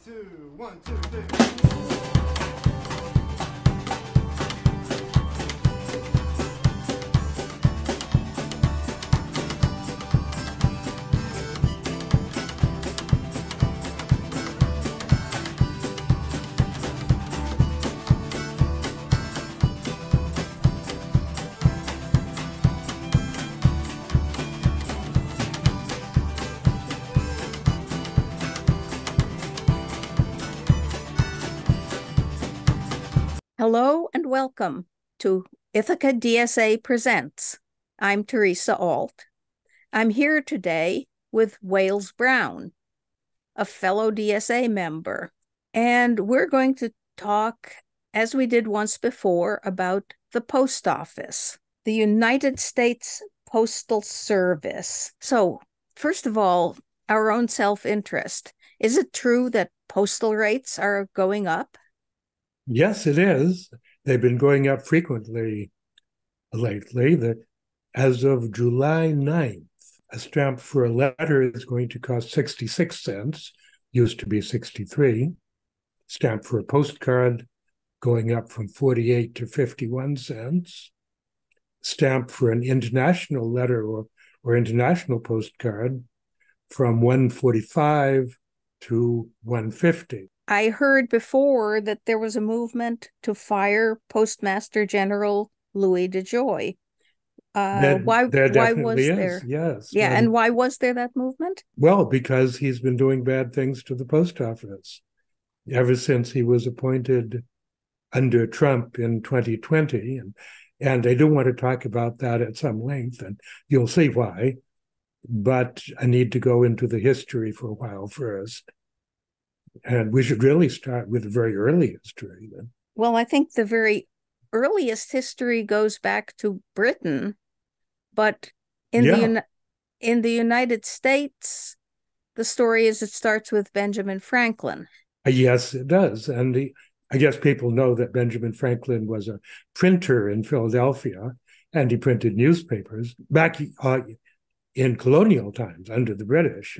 two, one, two, three. Hello and welcome to Ithaca DSA Presents. I'm Theresa Alt. I'm here today with Wayles Browne, a fellow DSA member, and we're going to talk, as we did once before, about the post office, the United States Postal Service. So, first of all, our own self-interest. Is it true that postal rates are going up? Yes, it is. They've been going up frequently lately. As of July 9th, a stamp for a letter is going to cost 66 cents, used to be 63. Stamp for a postcard going up from 48 to 51 cents. Stamp for an international letter or international postcard from 145 to 150. I heard before that there was a movement to fire Postmaster General DeJoy. There Why definitely was is, there? yes. Yeah, and why was there that movement? Well, because he's been doing bad things to the post office ever since he was appointed under Trump in 2020. And I do want to talk about that at some length, and you'll see why. But I need to go into the history for a while first. And we should really start with the very early history then. Well, I think the very earliest history goes back to Britain, but in Yeah, in the United States, the story is it starts with Benjamin Franklin. yes, it does. I guess people know that Benjamin Franklin was a printer in Philadelphia, and he printed newspapers back in colonial times under the British.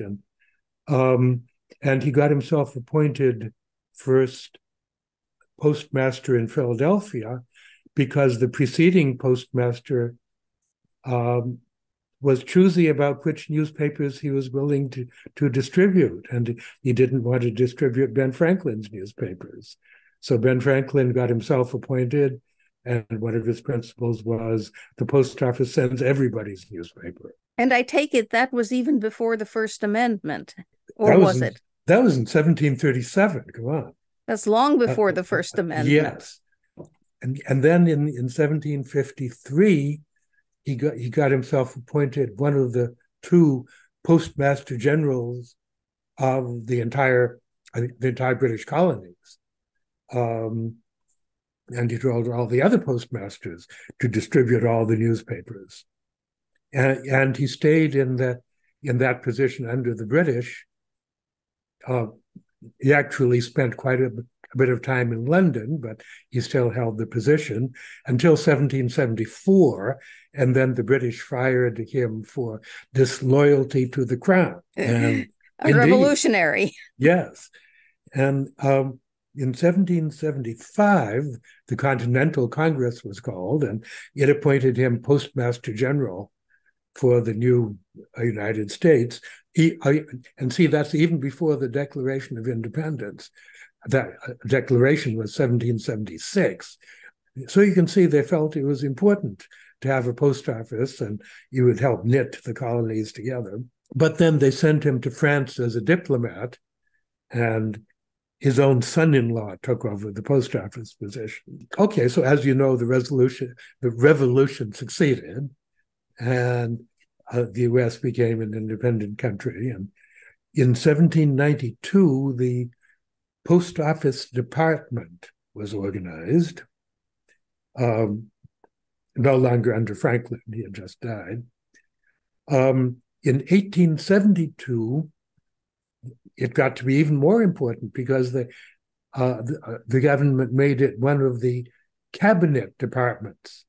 Um, and he got himself appointed first postmaster in Philadelphia because the preceding postmaster was choosy about which newspapers he was willing to distribute. And he didn't want to distribute Ben Franklin's newspapers. So Ben Franklin got himself appointed, and one of his principles was the post office sends everybody's newspaper. And I take it that was even before the First Amendment, or That was was in, it? that was in 1737. Come on. That's long before the First Amendment. Yes. And then in 1753, he got himself appointed one of the two postmaster generals of the entire British colonies. And he told all the other postmasters to distribute all the newspapers. And he stayed in that position under the British. He actually spent quite a bit of time in London, but he still held the position until 1774. And then the British fired him for disloyalty to the crown. And A indeed, revolutionary. yes. And in 1775, the Continental Congress was called, and it appointed him Postmaster General for the new United States. And see, that's even before the Declaration of Independence. That declaration was 1776. So you can see they felt it was important to have a post office, and you would help knit the colonies together. But then they sent him to France as a diplomat, and his own son-in-law took over the post office position. Okay, so as you know, the revolution succeeded, and the U.S. became an independent country. And in 1792, the Post Office Department was organized, no longer under Franklin, he had just died. In 1872, it got to be even more important because the government made it one of the cabinet departments,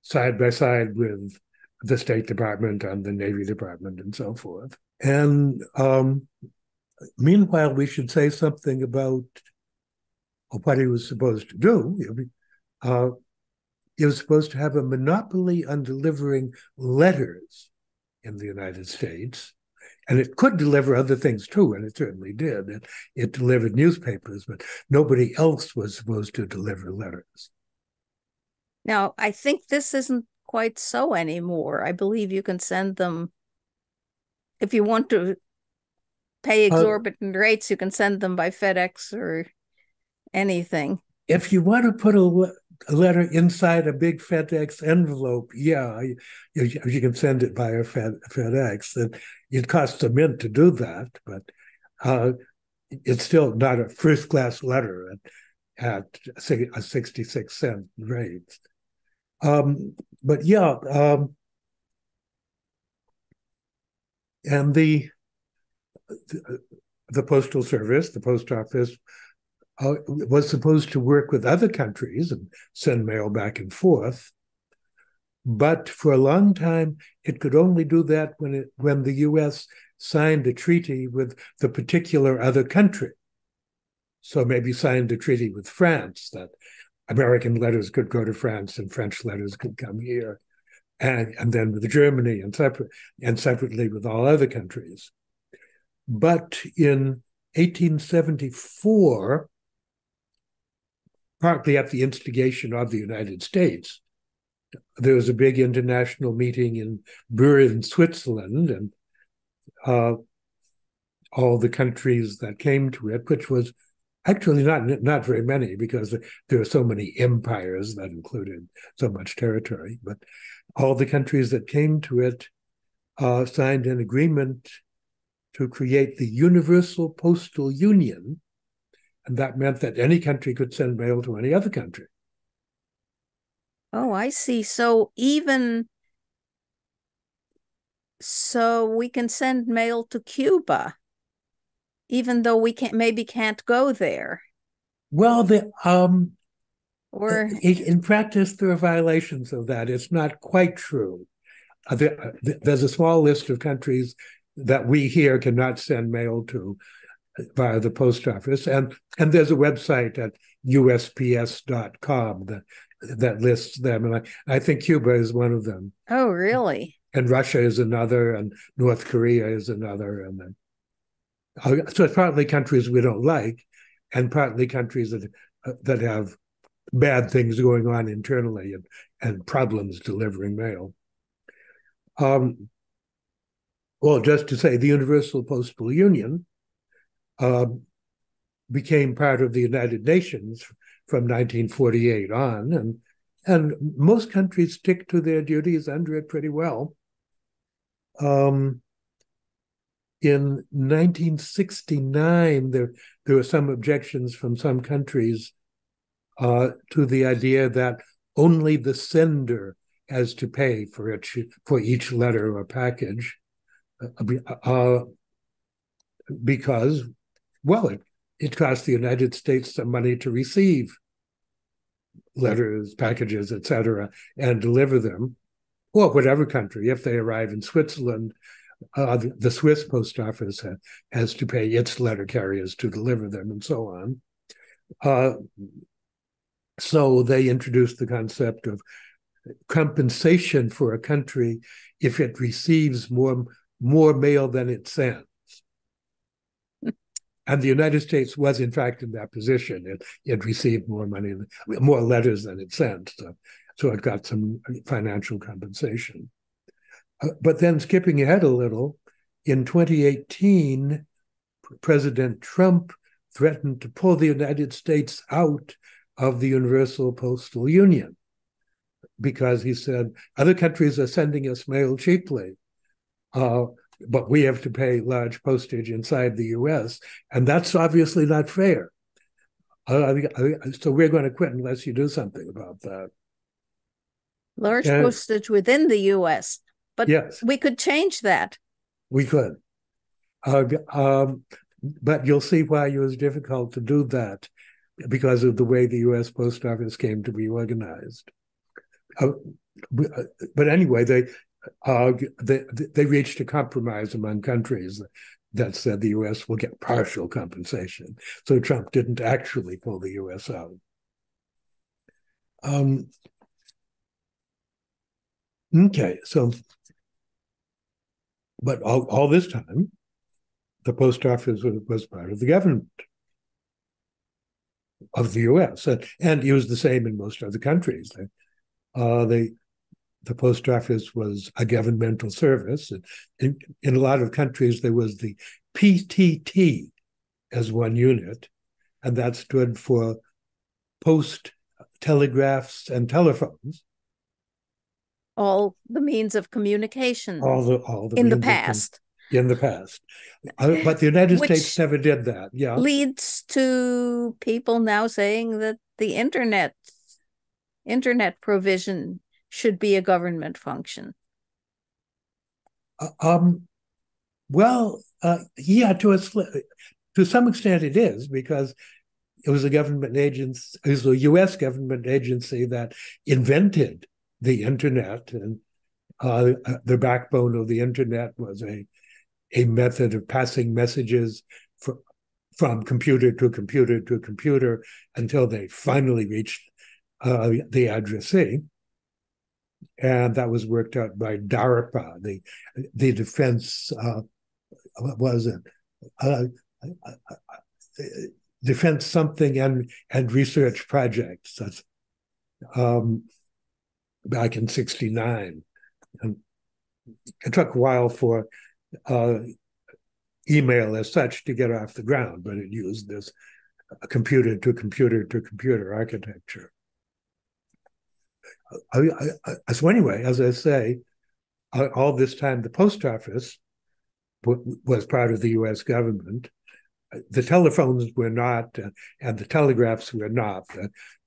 side by side with the State Department and the Navy Department and so forth. And Meanwhile, we should say something about what he was supposed to do. He was supposed to have a monopoly on delivering letters in the United States. And it could deliver other things too, and it certainly did. It delivered newspapers, but nobody else was supposed to deliver letters. Now, I think this isn't quite so anymore. I believe you can send them, if you want to pay exorbitant rates, you can send them by FedEx or anything. If you want to put a letter inside a big FedEx envelope, yeah, you can send it by a FedEx. And it costs a mint to do that, but it's still not a first-class letter at a 66-cent rate. But yeah, and the Postal Service, the post office, was supposed to work with other countries and send mail back and forth. But for a long time, it could only do that when the U.S. signed a treaty with the particular other country. So maybe signed a treaty with France that American letters could go to France and French letters could come here, and then with Germany and separately with all other countries. But in 1874, partly at the instigation of the United States, there was a big international meeting in Bern, Switzerland, and all the countries that came to it, which was actually not very many because there are so many empires that included so much territory, but all the countries that came to it signed an agreement to create the Universal Postal Union, and that meant that any country could send mail to any other country. Oh, I see. So we can send mail to Cuba, even though we can't go there. Well, or in practice, there are violations of that. It's not quite true. There's a small list of countries that we here cannot send mail to via the post office, and there's a website at USPS.com that lists them, and I think Cuba is one of them. Oh, really? And Russia is another, and North Korea is another, and then so it's partly countries we don't like, and partly countries that have bad things going on internally and problems delivering mail. Well, just to say, the Universal Postal Union became part of the United Nations from 1948 on, and most countries stick to their duties under it pretty well. In 1969, there were some objections from some countries to the idea that only the sender has to pay for each letter or package, because, well, it costs the United States some money to receive letters, packages, etc., and deliver them, or whatever country. If they arrive in Switzerland, the Swiss post office has to pay its letter carriers to deliver them, and so on. So they introduced the concept of compensation for a country if it receives more mail than it sends. And the United States was, in fact, in that position. It received more letters than it sent, so it got some financial compensation. But then skipping ahead a little, in 2018, President Trump threatened to pull the United States out of the Universal Postal Union because he said, other countries are sending us mail cheaply, but we have to pay large postage inside the US, and that's obviously not fair. So we're going to quit unless you do something about that. Large postage within the US. But yes, we could change that. We could. But you'll see why it was difficult to do that because of the way the U.S. Post Office came to be organized. But anyway, they reached a compromise among countries that said the U.S. will get partial compensation. So Trump didn't actually pull the U.S. out. Okay, so, but all this time, the post office was part of the government of the U.S. And it was the same in most other countries. The post office was a governmental service. In a lot of countries, there was the PTT as one unit, and that stood for post, telegraphs, and telephones. All the means of communication All the in the means past. In the past. But the United States never did that. Yeah. Leads to people now saying that the internet provision should be a government function. Yeah, to some extent it is, because it was a government agency, it was a U.S. government agency that invented the internet, and the backbone of the internet was a method of passing messages from computer to computer to computer until they finally reached the addressee. And that was worked out by DARPA, the Defense, what was it? Defense something and research projects. That's back in '69. And it took a while for email as such to get off the ground, but it used this computer to computer to computer architecture. So anyway, as I say, all this time the post office was part of the U.S. government. The telephones were not, and the telegraphs were not.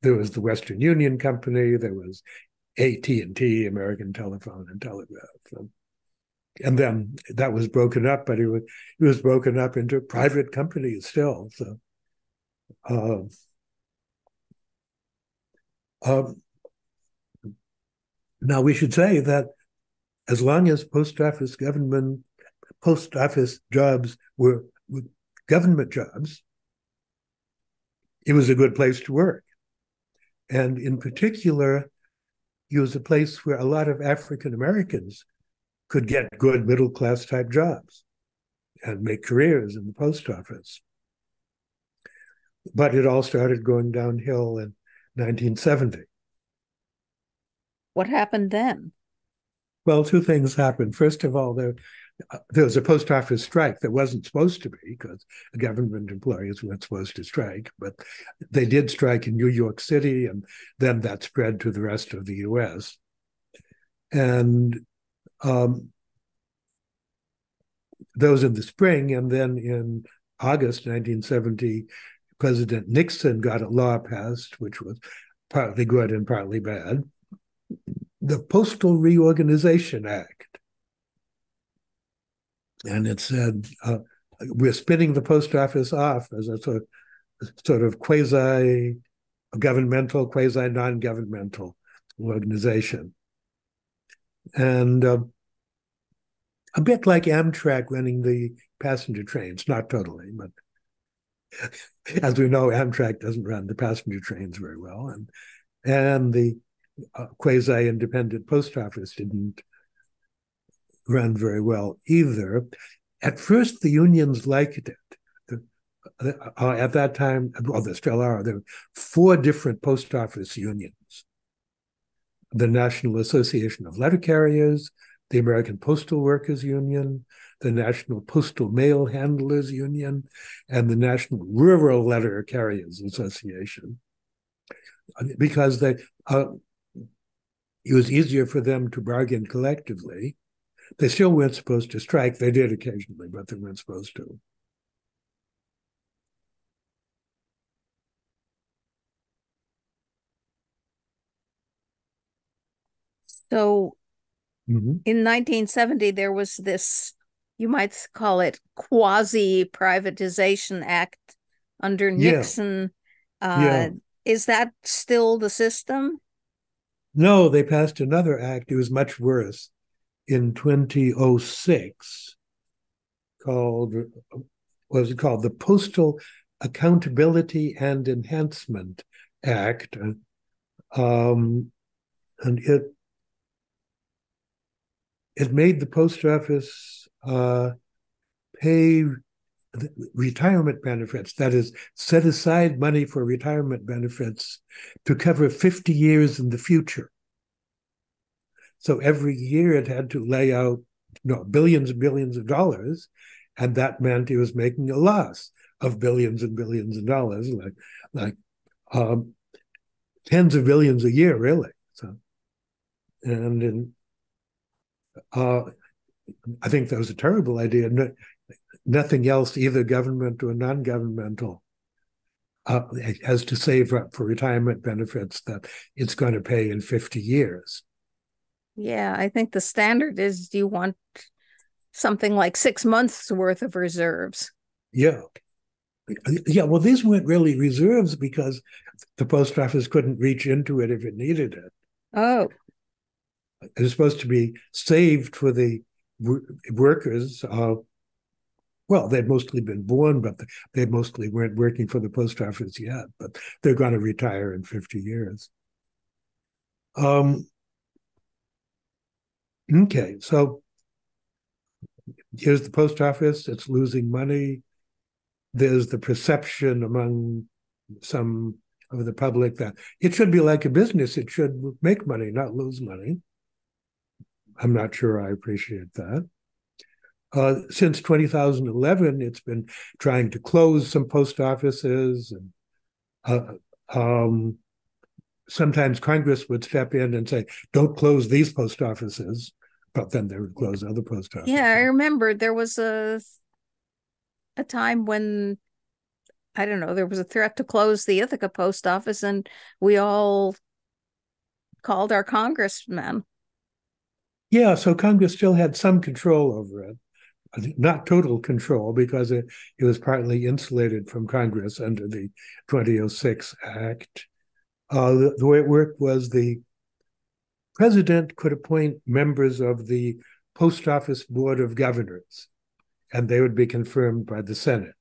There was the Western Union Company, there was AT&T, American Telephone and Telegraph. And then that was broken up, but it was broken up into private companies still. So, now we should say that as long as post office jobs were government jobs, it was a good place to work. And in particular, it was a place where a lot of African Americans could get good middle-class type jobs and make careers in the post office. But it all started going downhill in 1970. What happened then? Well, two things happened. First of all, there was a post office strike that wasn't supposed to be, because government employees weren't supposed to strike, but they did strike in New York City, and then that spread to the rest of the U.S. And that was in the spring, and then in August 1970, President Nixon got a law passed, which was partly good and partly bad, the Postal Reorganization Act. And it said, we're spinning the post office off as a sort of quasi-governmental, quasi-non-governmental organization. And a bit like Amtrak running the passenger trains, not totally, but as we know, Amtrak doesn't run the passenger trains very well. And the quasi-independent post office didn't run very well either. At first, the unions liked it. At that time, well, there still are, there were 4 different post office unions: the National Association of Letter Carriers, the American Postal Workers Union, the National Postal Mail Handlers Union, and the National Rural Letter Carriers Association, because it was easier for them to bargain collectively. They still weren't supposed to strike. They did occasionally, but they weren't supposed to. So in 1970, there was this, you might call it quasi-privatization act under Nixon. Is that still the system? No, they passed another act. It was much worse. In 2006, called, what was it called? The Postal Accountability and Enhancement Act. And it made the post office pay retirement benefits, that is, set aside money for retirement benefits to cover 50 years in the future. So every year it had to lay out billions and billions of dollars, and that meant he was making a loss of billions and billions of dollars, like tens of billions a year, really. So, and I think that was a terrible idea. Nothing else, either government or non-governmental, has to save up for retirement benefits that it's going to pay in 50 years. Yeah, I think the standard is you want something like 6 months worth of reserves. Yeah. Yeah, well, these weren't really reserves because the post office couldn't reach into it if it needed it. Oh. It was supposed to be saved for the workers. Well, they'd mostly been born, but they mostly weren't working for the post office yet, but they're going to retire in 50 years. Okay, so here's the post office. It's losing money. There's the perception among some of the public that it should be like a business. It should make money, not lose money. I'm not sure I appreciate that. Since 2011, it's been trying to close some post offices, and sometimes Congress would step in and say, "Don't close these post offices," but then they would close other post offices. Yeah, I remember there was a time when, I don't know, there was a threat to close the Ithaca post office, and we all called our congressman. Yeah, so Congress still had some control over it. Not total control, because it was partly insulated from Congress under the 2006 Act. The way it worked was the president could appoint members of the Post Office Board of Governors, and they would be confirmed by the Senate.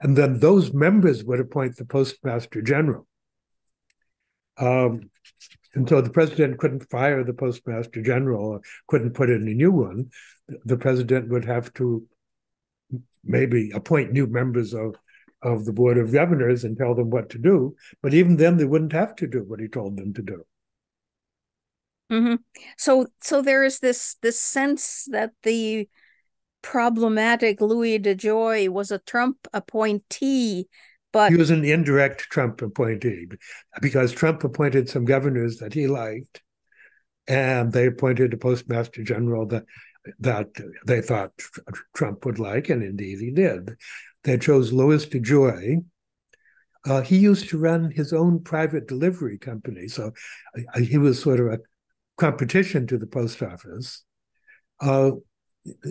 And then those members would appoint the Postmaster General. And so the president couldn't fire the Postmaster General, or couldn't put in a new one. The president would have to maybe appoint new members of the Board of Governors and tell them what to do. But even then, they wouldn't have to do what he told them to do. Mm-hmm. So there is this sense that the problematic Louis DeJoy was a Trump appointee, but he was an indirect Trump appointee, because Trump appointed some governors that he liked, and they appointed a Postmaster General that they thought Trump would like, and indeed he did. They chose Wayles Browne. He used to run his own private delivery company, so he was sort of a competition to the post office.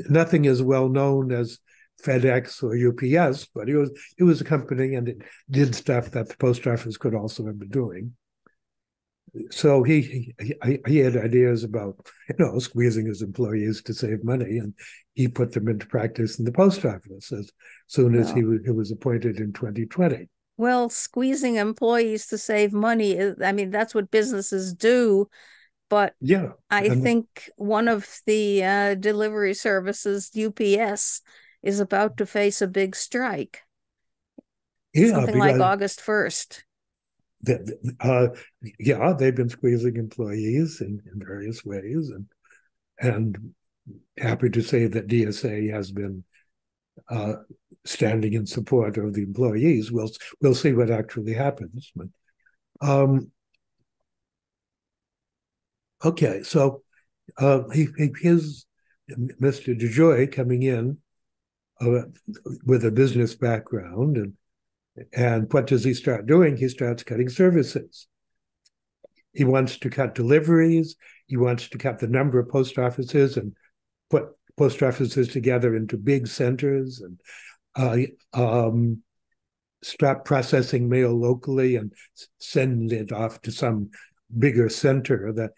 Nothing as well known as FedEx or UPS, but it was a company, and it did stuff that the post office could also have been doing. So he had ideas about, squeezing his employees to save money, and he put them into practice in the post office as soon as he was appointed in 2020. Well, squeezing employees to save money, that's what businesses do. But yeah, I think one of the delivery services, UPS, is about to face a big strike. Yeah, something like August 1st. They've been squeezing employees in various ways, and happy to say that DSA has been standing in support of the employees. We'll see what actually happens. But, okay, so here's Mr. DeJoy coming in with a business background, and what does he start doing? He starts cutting services. He wants to cut deliveries. He wants to cut the number of post offices and put post offices together into big centers, and stop processing mail locally and send it off to some bigger center. That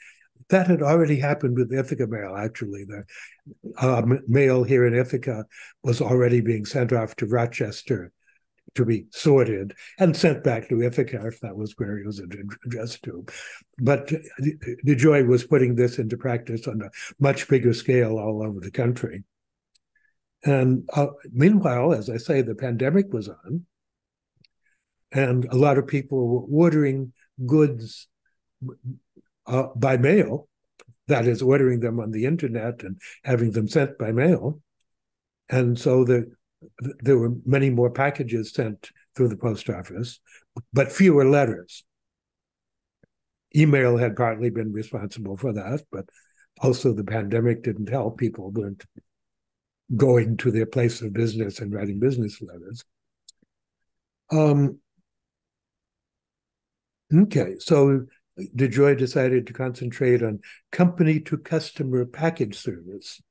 That had already happened with Ithaca mail, actually. The mail here in Ithaca was already being sent off to Rochester to be sorted and sent back to Ithaca if that was where he was addressed to. But DeJoy was putting this into practice on a much bigger scale all over the country. And meanwhile, as I say, the pandemic was on, and a lot of people were ordering goods by mail, that is, ordering them on the internet and having them sent by mail. And so there were many more packages sent through the post office, but fewer letters. Email had partly been responsible for that, but also the pandemic didn't help. People weren't going to their place of business and writing business letters. Okay, so DeJoy decided to concentrate on company-to-customer package service.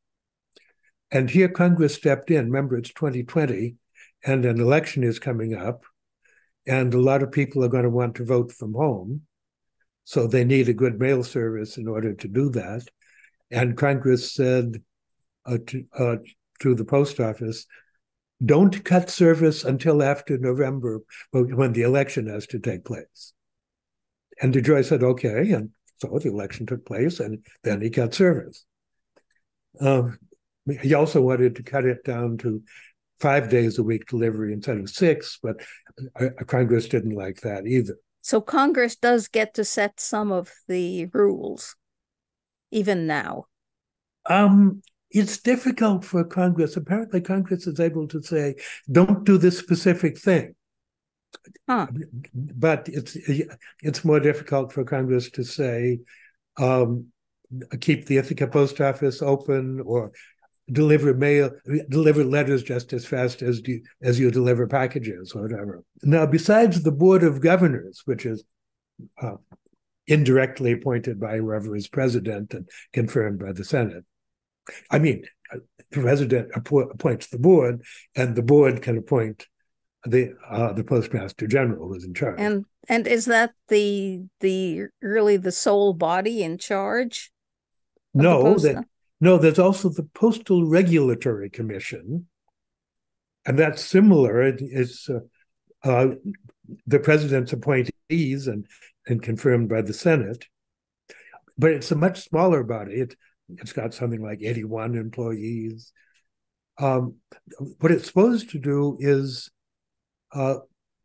And here Congress stepped in. Remember, it's 2020, and an election is coming up, and a lot of people are going to want to vote from home. So they need a good mail service in order to do that. And Congress said to the post office, don't cut service until after November, when the election has to take place. And DeJoy said, okay. And so the election took place, and then he cut service. He also wanted to cut it down to 5 days a week delivery instead of 6, but Congress didn't like that either. So Congress does get to set some of the rules, even now. It's difficult for Congress. Apparently, Congress is able to say, don't do this specific thing. Huh. But it's more difficult for Congress to say, keep the Ithaca post office open, or deliver letters just as fast as you deliver packages, or whatever. Now, besides the Board of Governors, which is indirectly appointed by whoever is president and confirmed by the Senate, I mean, the president appoints the board, and the board can appoint the Postmaster General, who's in charge. And is that the really the sole body in charge? No, there's also the Postal Regulatory Commission, and that's similar. It's the president's appointees and confirmed by the Senate, but it's a much smaller body. It's got something like 81 employees. What it's supposed to do is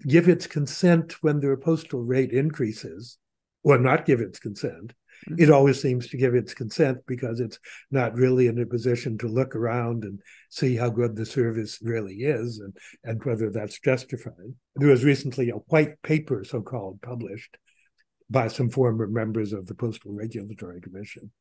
give its consent when their postal rate increases, or not give its consent. Mm-hmm. It always seems to give its consent because it's not really in a position to look around and see how good the service really is, and whether that's justified. There was recently a white paper, so-called, published by some former members of the Postal Regulatory Commission,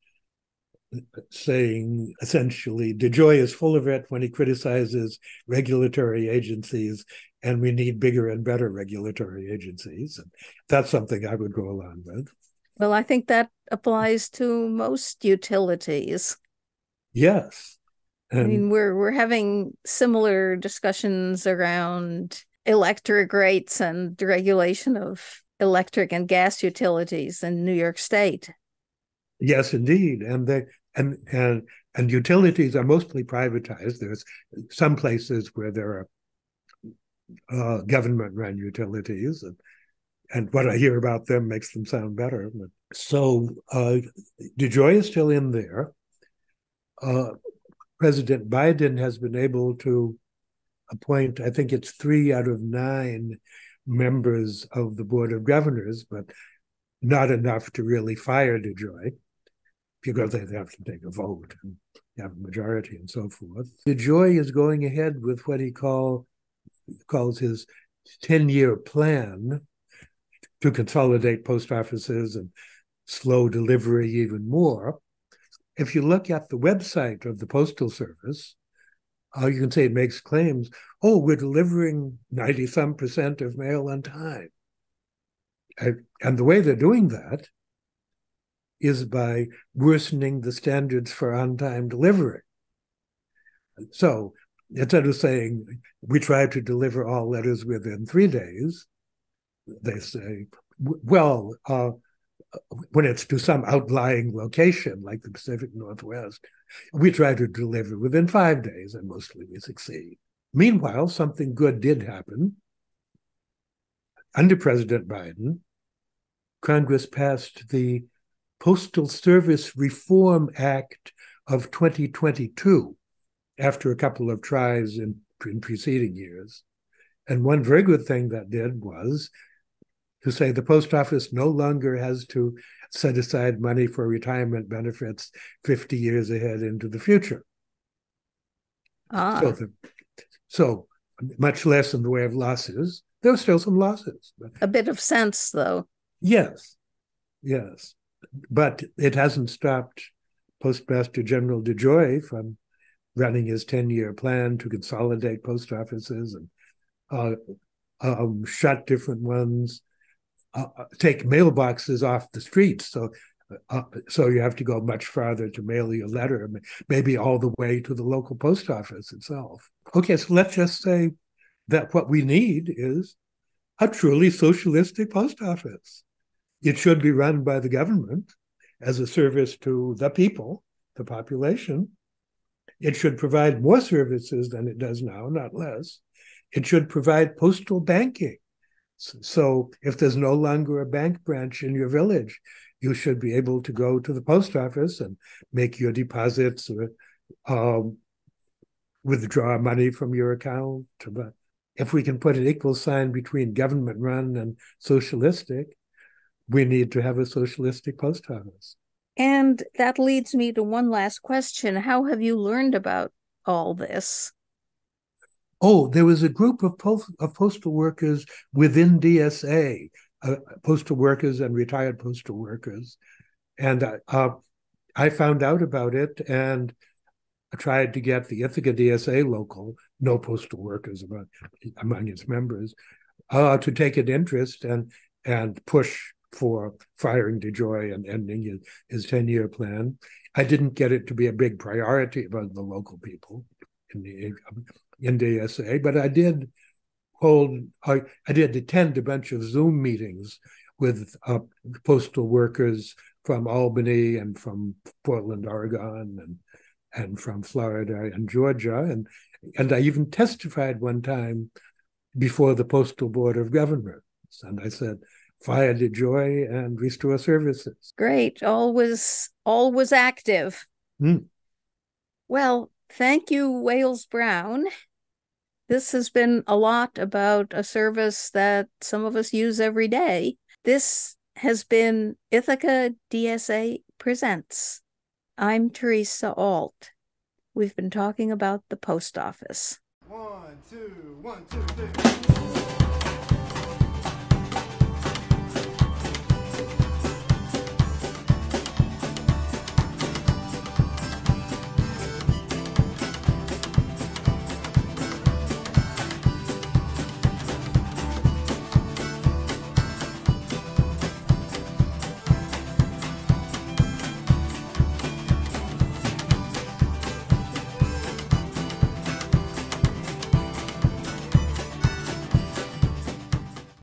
saying essentially DeJoy is full of it when he criticizes regulatory agencies, and we need bigger and better regulatory agencies. And that's something I would go along with. Well, I think that applies to most utilities. Yes. I mean, we're having similar discussions around electric rates and the regulation of electric and gas utilities in New York State. Yes, indeed. And utilities are mostly privatized. There's some places where there are government-run utilities, and what I hear about them makes them sound better. So DeJoy is still in there. President Biden has been able to appoint, I think it's 3 out of 9 members of the Board of Governors, but not enough to really fire DeJoy, because they have to take a vote and have a majority and so forth. DeJoy is going ahead with what he calls his 10-year plan to consolidate post offices and slow delivery even more. If you look at the website of the Postal Service, you can say it makes claims, oh, we're delivering 90-some% of mail on time. And the way they're doing that is by worsening the standards for on-time delivery. So instead of saying, we try to deliver all letters within 3 days, they say, well, when it's to some outlying location like the Pacific Northwest, we try to deliver within 5 days, and mostly we succeed. Meanwhile, something good did happen. Under President Biden, Congress passed the Postal Service Reform Act of 2022 after a couple of tries in preceding years. And one very good thing that did was to say the post office no longer has to set aside money for retirement benefits 50 years ahead into the future. So much less in the way of losses. There are still some losses. But a bit of sense, though. Yes. But it hasn't stopped Postmaster General DeJoy from running his 10-year plan to consolidate post offices and shut different ones, take mailboxes off the streets. So you have to go much farther to mail your letter, maybe all the way to the local post office itself. Okay, so let's just say that what we need is a truly socialistic post office. It should be run by the government as a service to the people, the population. It should provide more services than it does now, not less. It should provide postal banking. So if there's no longer a bank branch in your village, you should be able to go to the post office and make your deposits or withdraw money from your account. But if we can put an equal sign between government-run and socialistic, we need to have a socialistic post office. And that leads me to one last question. How have you learned about all this? Oh, there was a group of postal workers within DSA, postal workers and retired postal workers. And I found out about it and I tried to get the Ithaca DSA local, no postal workers among its members, to take an interest and push for firing DeJoy and ending his 10-year plan. I didn't get it to be a big priority among the local people in DSA, but I did attend a bunch of Zoom meetings with postal workers from Albany and from Portland, Oregon, and from Florida and Georgia, and I even testified one time before the Postal Board of Governors, and I said, fire DeJoy and restore services. Great. Always active. Well, thank you, Wayles Browne. This has been a lot about a service that some of us use every day. This has been Ithaca DSA Presents. I'm Theresa Alt. We've been talking about the post office. 1, 2, 1, 2, 3.